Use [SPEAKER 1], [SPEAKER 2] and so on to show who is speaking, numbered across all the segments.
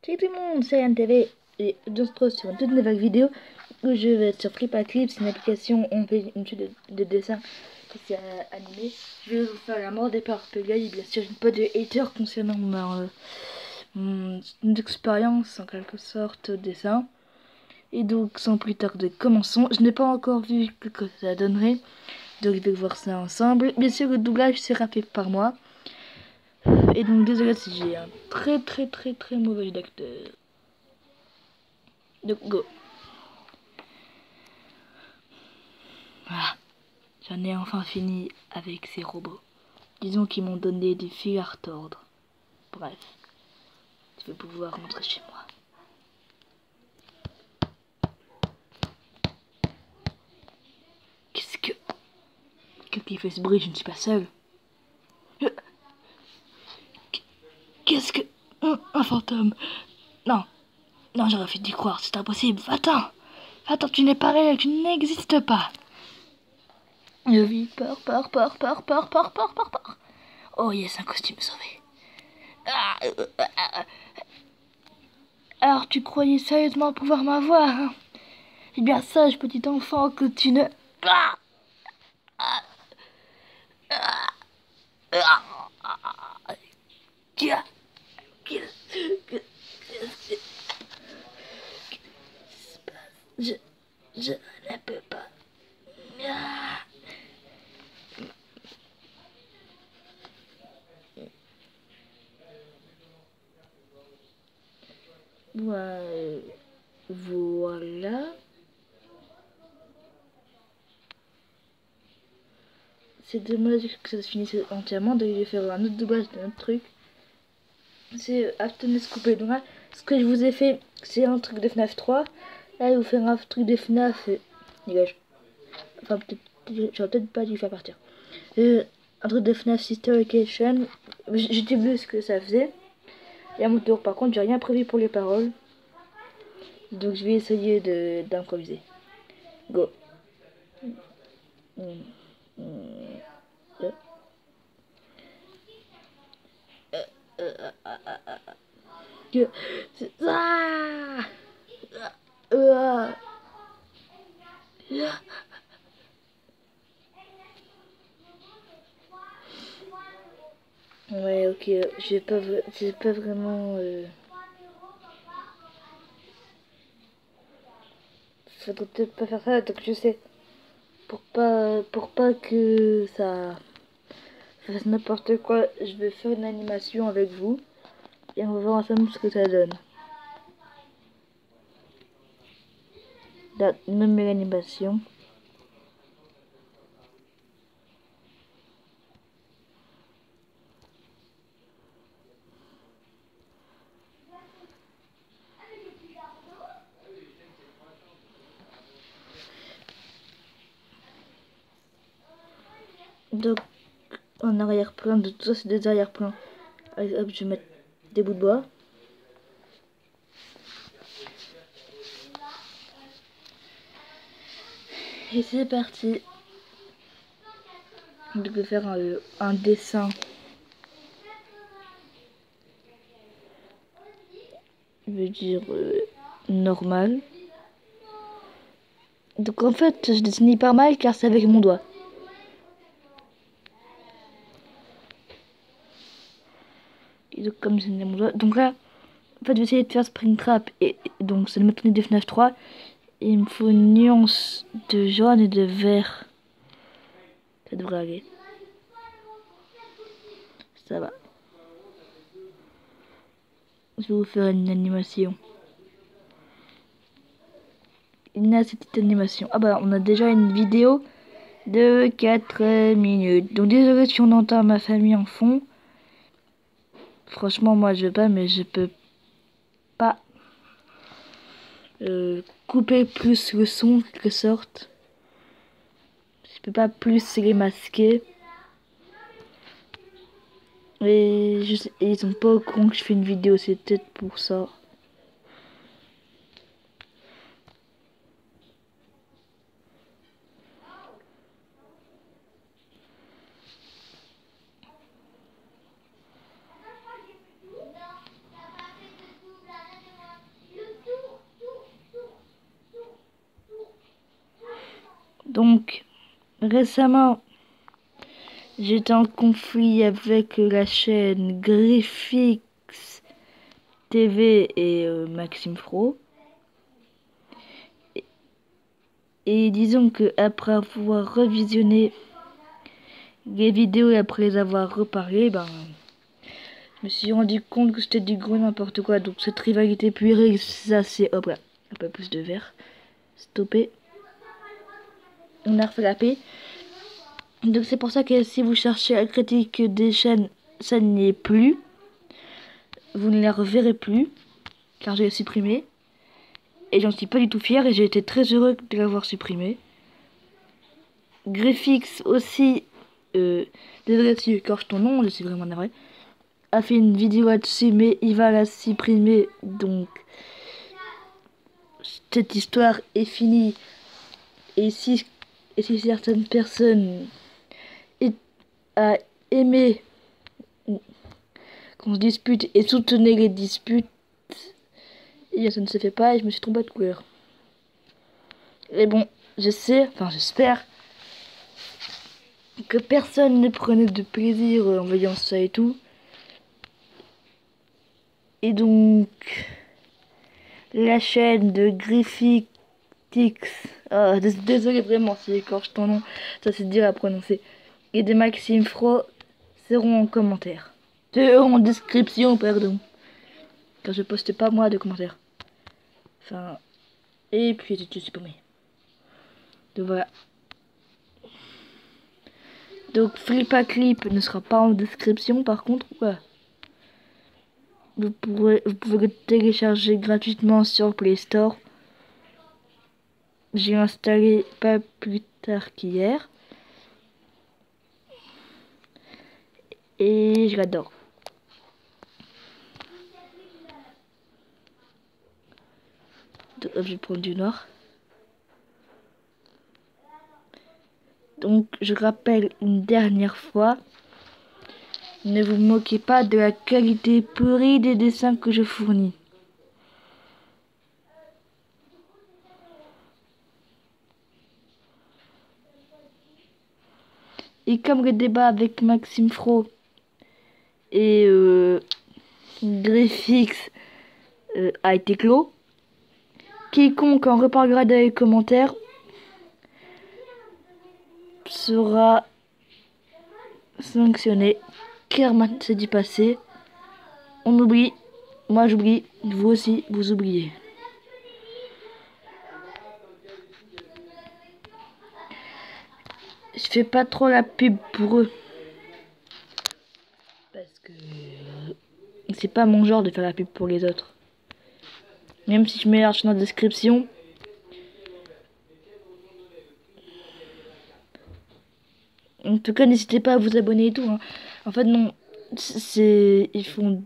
[SPEAKER 1] Salut tout le monde, c'est Yann TV et on se retrouve sur une toute nouvelle vidéo où je vais être sur Flipaclip. C'est une application où on fait une étude de dessin qui s'est animée. Je vais vous faire la mort des parpilleuls. Bien sûr, je n'ai pas de haters concernant mon expérience en quelque sorte au dessin. Et donc, sans plus tarder, commençons. Je n'ai pas encore vu ce que ça donnerait, donc je vais voir ça ensemble. Bien sûr, le doublage sera fait par moi. Et donc, désolé si j'ai un très mauvais d'acteur. Donc, go. Voilà, j'en ai enfin fini avec ces robots. Disons qu'ils m'ont donné des fils à retordre. Bref, je vais pouvoir rentrer chez moi. Qu'est-ce que... Qui fait ce bruit? Je ne suis pas seul. Qu'est-ce que... Un fantôme. Non, non, j'aurais fait d'y croire, c'est impossible. Va-t'en. Va-t'en, tu n'es pas réel, tu n'existes pas. Je vis peur. Oh yes, un costume sauvé. Alors tu croyais sérieusement pouvoir m'avoir, hein? Eh bien sage, petit enfant, que tu ne... Je ne peux pas. Voilà. C'est dommage que ça se finisse entièrement, donc je vais faire un autre doublage d'un autre truc. C'est Afternoon coupé. Donc là, ce que je vous ai fait, c'est un truc de FNAF 3. Là, je vais vous faire un truc de FNAF. Dégage. Enfin, j'aurais peut-être pas dû faire partir. Un truc de FNAF Sister Vacation. J'ai vu ce que ça faisait. Et à mon tour, par contre, j'ai rien prévu pour les paroles. Donc je vais essayer d'improviser. Go. Que c'est ça. Ouais, ok, j'ai pas vraiment. Faudrait peut-être pas faire ça, donc je sais. Pour pas que ça fasse n'importe quoi, je vais faire une animation avec vous et on va voir ensemble ce que ça donne. Là, nommer l'animation. Donc, en arrière-plan, de tout ça, c'est des arrière-plans. Allez, hop, je vais mettre des bouts de bois. Et c'est parti. Je vais faire un dessin. Je veux dire normal. Donc en fait, je dessine hyper mal car c'est avec mon doigt. Et donc comme c'est mon doigt. Donc là, en fait, je vais essayer de faire Springtrap. Et donc c'est le méthode de FNAF 3. Et il me faut une nuance de jaune et de vert. Ça devrait aller. Ça va. Je vais vous faire une animation. Il y a cette petite animation. Ah bah on a déjà une vidéo de 4 minutes. Donc désolé si on entend ma famille en fond. Franchement moi je veux pas, mais je peux pas couper plus le son de quelque sorte. Je peux pas plus les masquer. Et ils sont pas au courant que je fais une vidéo, c'est peut-être pour ça. Donc, récemment, j'étais en conflit avec la chaîne Griffix TV et Maxime Fro. Et disons que après avoir revisionné les vidéos et après les avoir reparlé, je me suis rendu compte que c'était du gros n'importe quoi. Donc cette rivalité puérile, ça c'est, hop là, un peu plus de verre, stoppé. On a refait la paix. Donc c'est pour ça que si vous cherchez la critique des chaînes, ça n'y est plus. Vous ne les reverrez plus, car je l'ai supprimé. Et j'en suis pas du tout fier et j'ai été très heureux de l'avoir supprimé. Griffix aussi, désolé si j'écorche ton nom, je suis vraiment navré, a fait une vidéo là-dessus, mais il va la supprimer, donc cette histoire est finie. Et si certaines personnes a aimé qu'on se dispute et soutenait les disputes, et ça ne se fait pas et je me suis trompé de couleur. Et bon, je sais, enfin j'espère que personne ne prenait de plaisir en voyant ça et tout. Et donc, la chaîne de Griffix, désolé vraiment si j'écorche ton nom, ça c'est dur à prononcer, et de Maxime Fro seront en commentaire. En description, pardon. Car je poste pas moi de commentaires. Enfin, et puis je suis paumé. Donc voilà. Donc Flipaclip ne sera pas en description par contre. Voilà. Vous pouvez le télécharger gratuitement sur Play Store. J'ai installé pas plus tard qu'hier. Et je l'adore. Donc, je vais prendre du noir. Donc je rappelle une dernière fois. Ne vous moquez pas de la qualité pourrie des dessins que je fournis. Et comme le débat avec Maxime Fro et Griffix a été clos, quiconque en reparlera dans les commentaires sera sanctionné. Kerman s'est dit passer. On oublie. Moi j'oublie. Vous aussi, vous oubliez. Je fais pas trop la pub pour eux. Parce que c'est pas mon genre de faire la pub pour les autres. Même si je mets l'argent dans la description. En tout cas, n'hésitez pas à vous abonner et tout. Hein. En fait, non. Ils font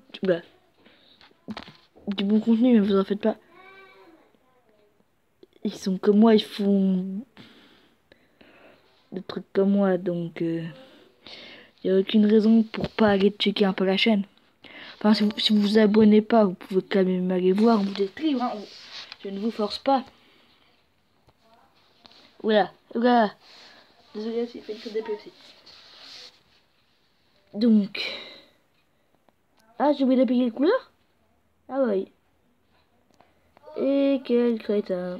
[SPEAKER 1] du bon contenu, mais vous en faites pas. Ils sont comme moi, ils font des trucs comme moi, donc il n'y a aucune raison pour pas aller checker un peu la chaîne. Enfin, si vous vous abonnez pas, vous pouvez quand même aller voir, vous êtes libre, hein. Je ne vous force pas. Voilà. Désolé si j'ai fait une crise d'épilepsie. Donc. Ah, j'ai oublié d'appliquer les couleurs. Ah oui. Et quel crétin.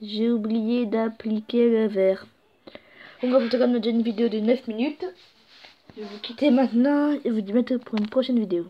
[SPEAKER 1] J'ai oublié d'appliquer le vert. Donc on va vous regarder une vidéo de 9 minutes. Je vais vous quitter maintenant et vous dis bientôt pour une prochaine vidéo.